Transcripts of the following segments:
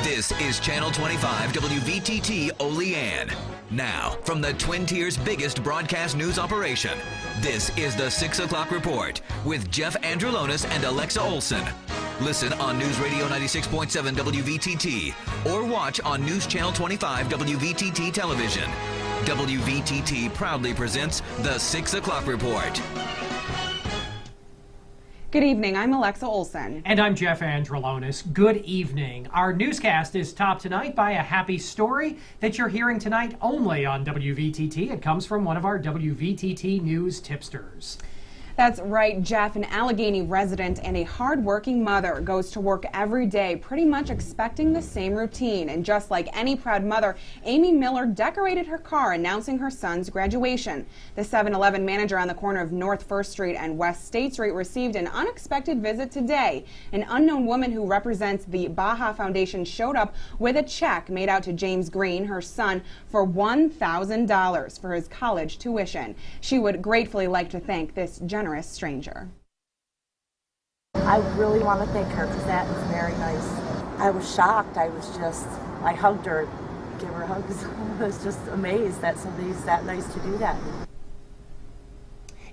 This is Channel 25 WVTT Olean. Now, from the Twin Tiers' biggest broadcast news operation, this is the 6 o'clock report with Jeff Andrulonis and Alexa Olson. Listen on News Radio 96.7 WVTT or watch on News Channel 25 WVTT television. WVTT proudly presents the 6 o'clock report. Good evening, I'm Alexa Olson. And I'm Jeff Andrulonis. Good evening. Our newscast is topped tonight by a happy story that you're hearing tonight only on WVTT. It comes from one of our WVTT News tipsters. That's right, Jeff. An Allegheny resident and a hard-working mother goes to work every day pretty much expecting the same routine. And just like any proud mother, Amy Miller decorated her car announcing her son's graduation. The 7-Eleven manager on the corner of North 1st Street and West State Street received an unexpected visit today. An unknown woman who represents the Baja Foundation showed up with a check made out to James Green, her son, for $1,000 for his college tuition. She would gratefully like to thank this generous stranger. I really want to thank her because that is very nice. I was shocked. I hugged her, gave her hugs. I was just amazed that somebody's that nice to do that.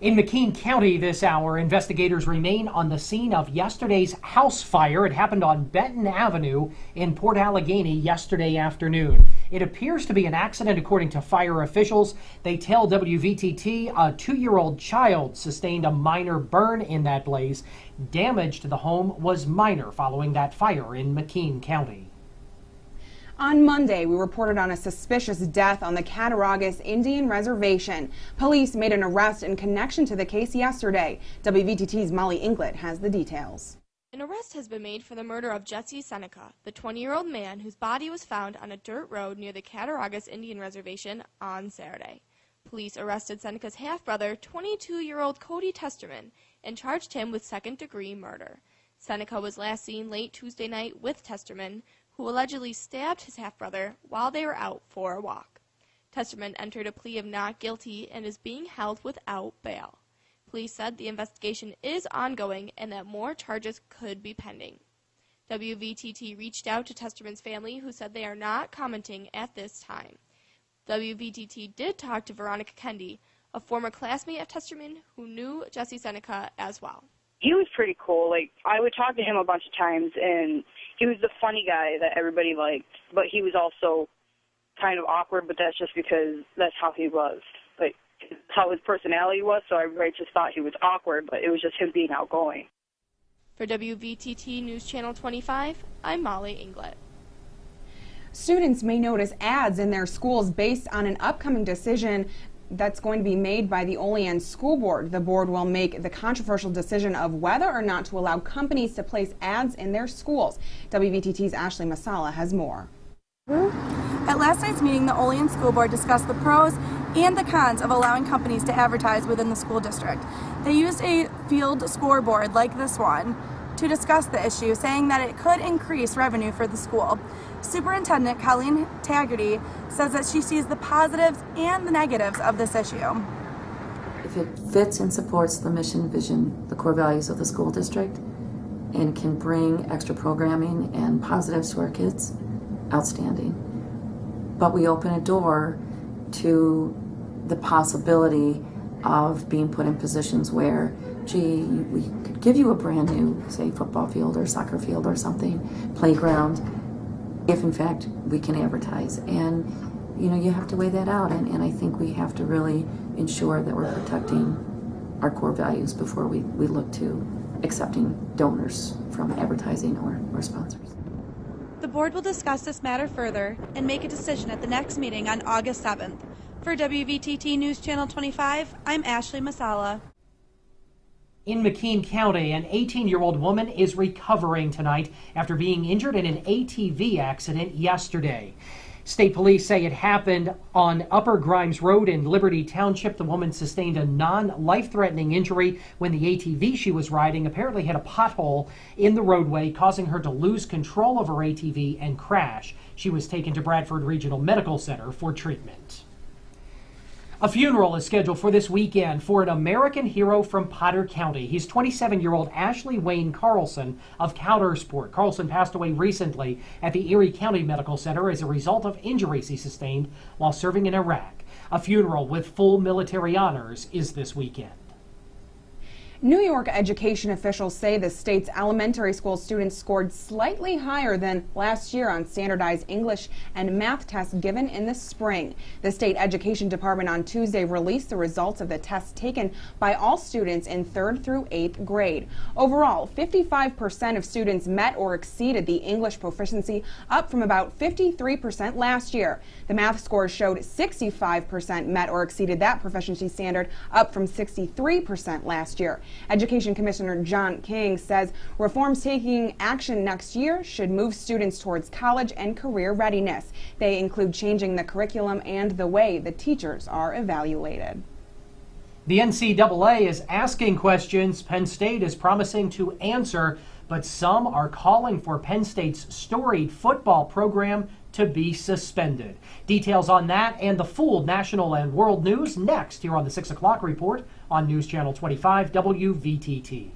In McKean County this hour, investigators remain on the scene of yesterday's house fire. It happened on Benton Avenue in Port Allegheny yesterday afternoon. It appears to be an accident according to fire officials. They tell WVTT a 2-year-old child sustained a minor burn in that blaze. Damage to the home was minor following that fire in McKean County. On Monday, we reported on a suspicious death on the Cattaraugus Indian Reservation. Police made an arrest in connection to the case yesterday. WVTT's Molly Inglut has the details. An arrest has been made for the murder of Jesse Seneca, the 20-year-old man whose body was found on a dirt road near the Cattaraugus Indian Reservation on Saturday. Police arrested Seneca's half-brother, 22-year-old Cody Testerman, and charged him with second-degree murder. Seneca was last seen late Tuesday night with Testerman, who allegedly stabbed his half-brother while they were out for a walk. Testerman entered a plea of not guilty and is being held without bail. Police said the investigation is ongoing and that more charges could be pending. WVTT reached out to Testerman's family, who said they are not commenting at this time. WVTT did talk to Veronica Kendi, a former classmate of Testerman who knew Jesse Seneca as well. He was pretty cool. I would talk to him a bunch of times, and he was the funny guy that everybody liked, but he was also kind of awkward, but that's just because that's how he was. How his personality was, so everybody just thought he was awkward, but it was just him being outgoing. For WVTT News Channel 25, I'm Molly Inglut. Students may notice ads in their schools based on an upcoming decision that's going to be made by the Olean School Board. The board will make the controversial decision of whether or not to allow companies to place ads in their schools. WVTT's Ashley Masala has more. At last night's meeting, the Olean School Board discussed the pros and the cons of allowing companies to advertise within the school district. They used a field scoreboard like this one to discuss the issue, saying that it could increase revenue for the school. Superintendent Colleen Taggarty says that she sees the positives and the negatives of this issue. If it fits and supports the mission, vision, the core values of the school district, and can bring extra programming and positives to our kids, outstanding. But we open a door to the possibility of being put in positions where, gee, we could give you a brand new, say, football field or soccer field or something, playground, if in fact we can advertise. And you have to weigh that out, and I think we have to really ensure that we're protecting our core values before we look to accepting donors from advertising or sponsors. The board will discuss this matter further and make a decision at the next meeting on August 7th. For WVTT News Channel 25, I'm Ashley Masala. In McKean County, an 18-year-old woman is recovering tonight after being injured in an ATV accident yesterday. State police say it happened on Upper Grimes Road in Liberty Township. The woman sustained a non-life-threatening injury when the ATV she was riding apparently hit a pothole in the roadway, causing her to lose control of her ATV and crash. She was taken to Bradford Regional Medical Center for treatment. A funeral is scheduled for this weekend for an American hero from Potter County. He's 27-year-old Ashley Wayne Carlson of Coudersport. Carlson passed away recently at the Erie County Medical Center as a result of injuries he sustained while serving in Iraq. A funeral with full military honors is this weekend. New York education officials say the state's elementary school students scored slightly higher than last year on standardized English and math tests given in the spring. The state education department on Tuesday released the results of the tests taken by all students in 3rd through 8th grade. Overall, 55% of students met or exceeded the English proficiency, up from about 53% last year. The math scores showed 65% met or exceeded that proficiency standard, up from 63% last year. Education Commissioner John King says reforms taking action next year should move students towards college and career readiness. They include changing the curriculum and the way the teachers are evaluated. The NCAA is asking questions Penn State is promising to answer, but some are calling for Penn State's storied football program to be suspended. Details on that and the full national and world news next here on the 6 o'clock report on News Channel 25 WVTT.